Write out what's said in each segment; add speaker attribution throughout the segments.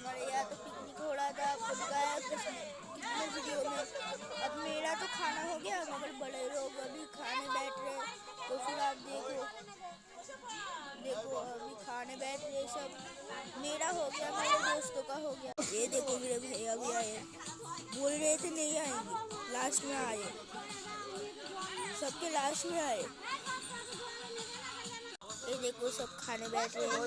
Speaker 1: हमारे यहाँ तो पिकनिक हो रहा था, आपको दिखाया कितने वीडियो में। अब मेरा तो खाना हो गया, मगर बड़े लोग अभी खाने बैठ रहे, तो फिर आप देखो देखो अभी खाने बैठ रहे सब। मेरा हो गया, मेरे दोस्तों का हो गया। ये देखो मेरे भैया भी आए, बोल रहे थे नहीं आएंगे, लास्ट में आए, सबके लास्ट में आए। ये देखो सब खाने बैठ रहे हैं।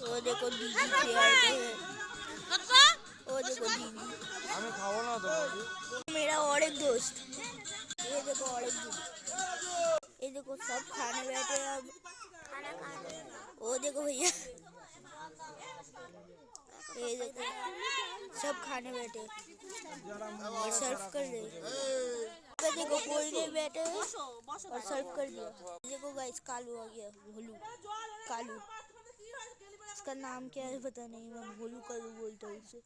Speaker 1: वो देखो दीदी के आए हैं, वो देखो दीदी, मेरा और एक दोस्त, ये देखो और एक दीदी। ये देखो सब खाने बैठे हैं अब खाना खा रहे हैं। वो देखो भैया, ये देखो सब खाने बैठे और सर्व कर रहे। देखो कोई नहीं बैठे और सर्व कर दिया। देखो गाइस कालू आ गया, भोलू कालू, इसका नाम क्या है पता नहीं, मैं भोलू कालू बोलता हूँ उसे।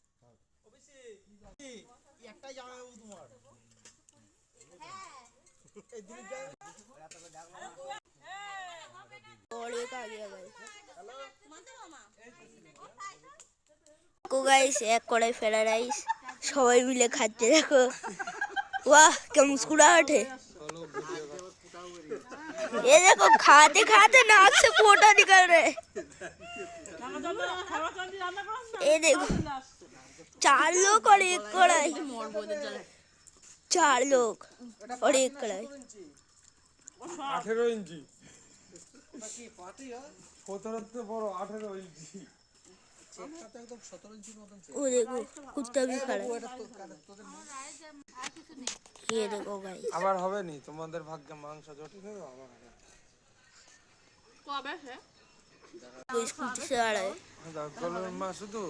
Speaker 1: और एक आ गया गाइस को गाइस, एक कड़ाई फ्राइड राइस सबाई मिले खाচ্ছে देखो। वाह क्या मुस्कुराहट है। ये देखो खाते खाते नाक से फोटा निकल रहे। ये देखो 4 लोग और एक कढ़ाई, 4 लोग और एक कढ़ाई।
Speaker 2: 18 इंची बड़ो 18 इंची।
Speaker 1: वो देखो कुत्ता भी खड़ा है। ये देखो गाइस
Speaker 2: আবার হবে নি তোমাদের ভাগ্যে মাংস জটি হবে আবার হবে
Speaker 1: कब है वो स्कूटी से आ रहा है।
Speaker 2: গলুর মা শুধু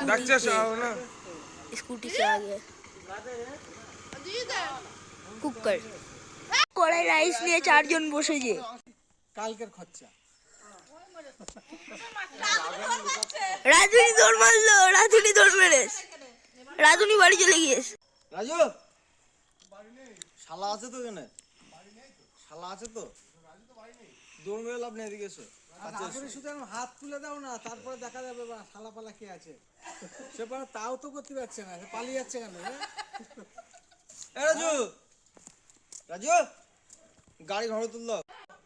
Speaker 2: ডাকছে শাও না
Speaker 1: स्कूटी से आ गया कुकर কড়াই রাইস নিয়ে 4 জন বসেছে।
Speaker 3: কালকের খরচা
Speaker 1: রাধুনি দৌড় মারলো, রাধুনি দৌড় মেরেছে, রাধুনি বাড়ি চলে গিয়েছে।
Speaker 3: রাজু শালা আছে তো এখানে, শালা আছে তো, দৌড় মেরে লাভ নেই, এদিকে এসো। আচ্ছা শুধু হাত তুলে দাও না, তারপরে দেখা যাবে বা শালা পালা কে আছে। সে তাও তো করতে পারছে না, সে পালিয়ে যাচ্ছে কেন? রাজু রাজু গাড়ি ঘরে তুললো।